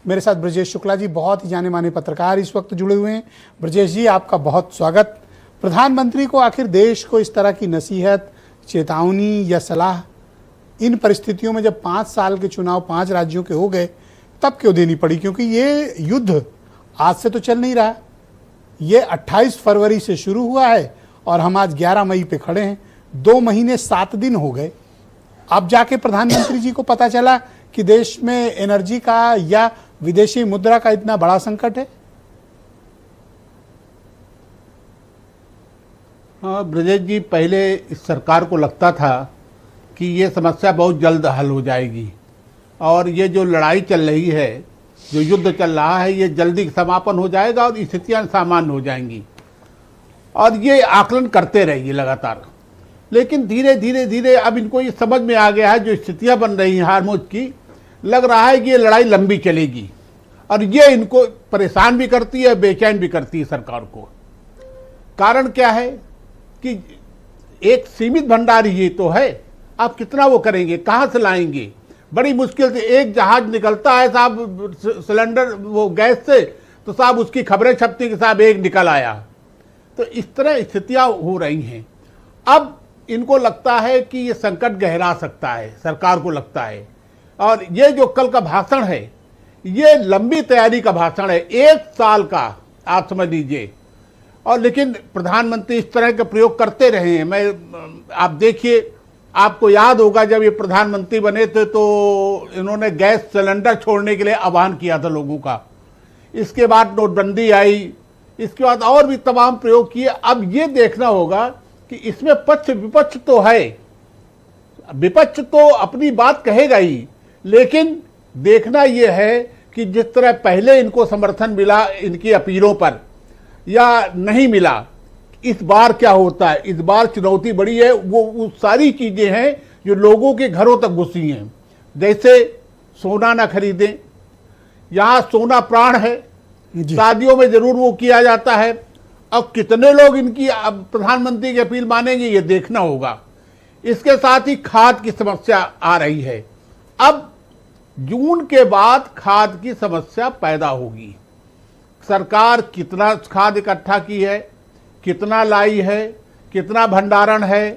मेरे साथ ब्रजेश शुक्ला जी, बहुत ही जाने माने पत्रकार इस वक्त जुड़े हुए हैं। ब्रजेश जी, आपका बहुत स्वागत। प्रधानमंत्री को आखिर देश को इस तरह की नसीहत, चेतावनी या सलाह इन परिस्थितियों में जब 5 साल के चुनाव 5 राज्यों के हो गए तब क्यों देनी पड़ी? क्योंकि ये युद्ध आज से तो चल नहीं रहा, ये 28 फरवरी से शुरू हुआ है और हम आज 11 मई पे खड़े हैं। 2 महीने 7 दिन हो गए। अब जाके प्रधानमंत्री जी को पता चला कि देश में एनर्जी का या विदेशी मुद्रा का इतना बड़ा संकट है। हाँ ब्रजेश जी, पहले इस सरकार को लगता था कि ये समस्या बहुत जल्द हल हो जाएगी और ये जो लड़ाई चल रही है, जो युद्ध चल रहा है, ये जल्दी समापन हो जाएगा और स्थितियाँ सामान्य हो जाएंगी और ये आकलन करते रहेंगे लगातार। लेकिन धीरे धीरे धीरे अब इनको ये समझ में आ गया है, जो स्थितियाँ बन रही हैं हारमोज की, लग रहा है कि ये लड़ाई लंबी चलेगी और ये इनको परेशान भी करती है, बेचैन भी करती है सरकार को। कारण क्या है कि एक सीमित भंडार ही तो है, आप कितना वो करेंगे, कहाँ से लाएंगे? बड़ी मुश्किल से एक जहाज निकलता है साहब सिलेंडर वो गैस से, तो साहब उसकी खबरें छपती कि साहब एक निकल आया। तो इस तरह स्थितियाँ हो रही हैं। अब इनको लगता है कि ये संकट गहरा सकता है, सरकार को लगता है। और ये जो कल का भाषण है, ये लंबी तैयारी का भाषण है, 1 साल का आप समझ लीजिए। और लेकिन प्रधानमंत्री इस तरह के प्रयोग करते रहे हैं। आप देखिए, आपको याद होगा जब ये प्रधानमंत्री बने थे तो इन्होंने गैस सिलेंडर छोड़ने के लिए आह्वान किया था लोगों का। इसके बाद नोटबंदी आई, इसके बाद और भी तमाम प्रयोग किए। अब ये देखना होगा कि इसमें पक्ष विपक्ष तो है, विपक्ष तो अपनी बात कहेगा ही, लेकिन देखना यह है कि जिस तरह पहले इनको समर्थन मिला इनकी अपीलों पर या नहीं मिला, इस बार क्या होता है। इस बार चुनौती बड़ी है, वो सारी चीजें हैं जो लोगों के घरों तक घुसी हैं। जैसे सोना ना खरीदें, यहाँ सोना प्राण है, शादियों में जरूर वो किया जाता है। अब कितने लोग इनकी अब प्रधानमंत्री की अपील मानेंगे, ये देखना होगा। इसके साथ ही खाद की समस्या आ रही है। अब जून के बाद खाद की समस्या पैदा होगी। सरकार कितना खाद इकट्ठा की है, कितना लाई है, कितना भंडारण है,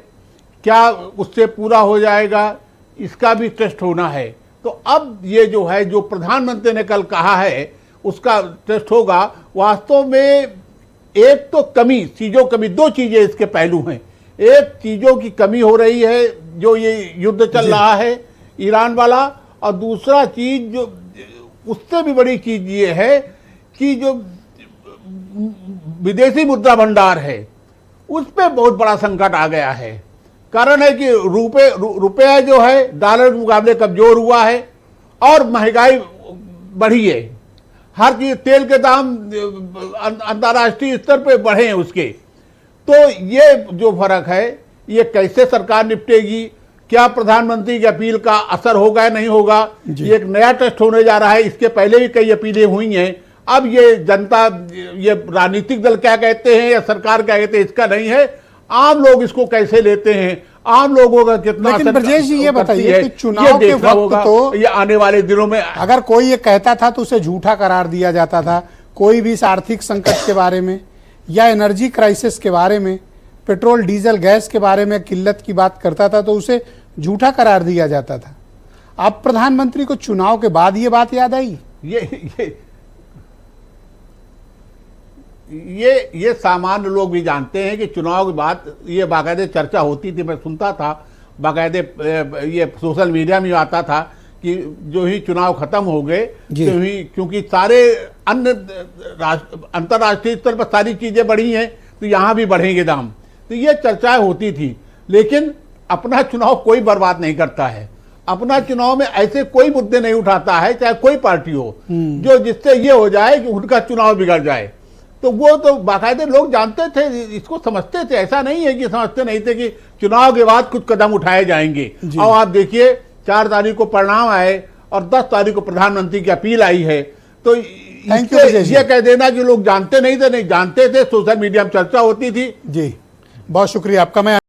क्या उससे पूरा हो जाएगा, इसका भी टेस्ट होना है। तो अब ये जो है, जो प्रधानमंत्री ने कल कहा है, उसका टेस्ट होगा। वास्तव में एक तो कमी, चीज़ों कमी, 2 चीज़ें इसके पहलू हैं। एक चीज़ों की कमी हो रही है, जो ये युद्ध चल रहा है ईरान वाला, और दूसरा चीज़ जो उससे भी बड़ी चीज़ ये है कि जो विदेशी मुद्रा भंडार है, उस पर बहुत बड़ा संकट आ गया है। कारण है कि रुपया जो है डॉलर के मुकाबले कमजोर हुआ है और महंगाई बढ़ी है। हर चीज, तेल के दाम अंतर्राष्ट्रीय स्तर पे बढ़े हैं उसके। तो ये जो फर्क है, ये कैसे सरकार निपटेगी, क्या प्रधानमंत्री की अपील का असर होगा या नहीं होगा, ये एक नया टेस्ट होने जा रहा है। इसके पहले भी कई अपीलें हुई हैं। अब ये जनता, ये राजनीतिक दल क्या कहते हैं या सरकार क्या कहते हैं, इसका नहीं है। आम लोग इसको कैसे लेते हैं, आम लोगों का कितना। लेकिन ब्रजेश जी ये बताइए कि चुनाव के वक्त तो ये आने वाले दिनों में अगर कोई ये कहता था तो उसे झूठा करार दिया जाता था। कोई भी इस आर्थिक संकट के बारे में या एनर्जी क्राइसिस के बारे में, पेट्रोल डीजल गैस के बारे में किल्लत की बात करता था तो उसे झूठा करार दिया जाता था। अब प्रधानमंत्री को चुनाव के बाद ये बात याद आई। ये सामान्य लोग भी जानते हैं कि चुनाव के बाद ये बाकायदे चर्चा होती थी। मैं सुनता था, बाकायदे ये सोशल मीडिया में आता था कि जो ही चुनाव खत्म हो गए, तो ही, क्योंकि सारे अन्य अंतर्राष्ट्रीय स्तर पर सारी चीजें बढ़ी हैं, तो यहाँ भी बढ़ेंगे दाम। तो ये चर्चाएं होती थी। लेकिन अपना चुनाव कोई बर्बाद नहीं करता है। अपना चुनाव में ऐसे कोई मुद्दे नहीं उठाता है, चाहे कोई पार्टी हो, जो जिससे ये हो जाए कि उनका चुनाव बिगड़ जाए। तो वो तो बाकायदे लोग जानते थे, इसको समझते थे। ऐसा नहीं है कि समझते नहीं थे कि चुनाव के बाद कुछ कदम उठाए जाएंगे। और आप देखिए, 4 तारीख को परिणाम आए और 10 तारीख को प्रधानमंत्री की अपील आई है। तो ये कह देना कि लोग जानते नहीं थे, नहीं जानते थे, सोशल मीडिया में चर्चा होती थी। जी, बहुत शुक्रिया आपका। मैं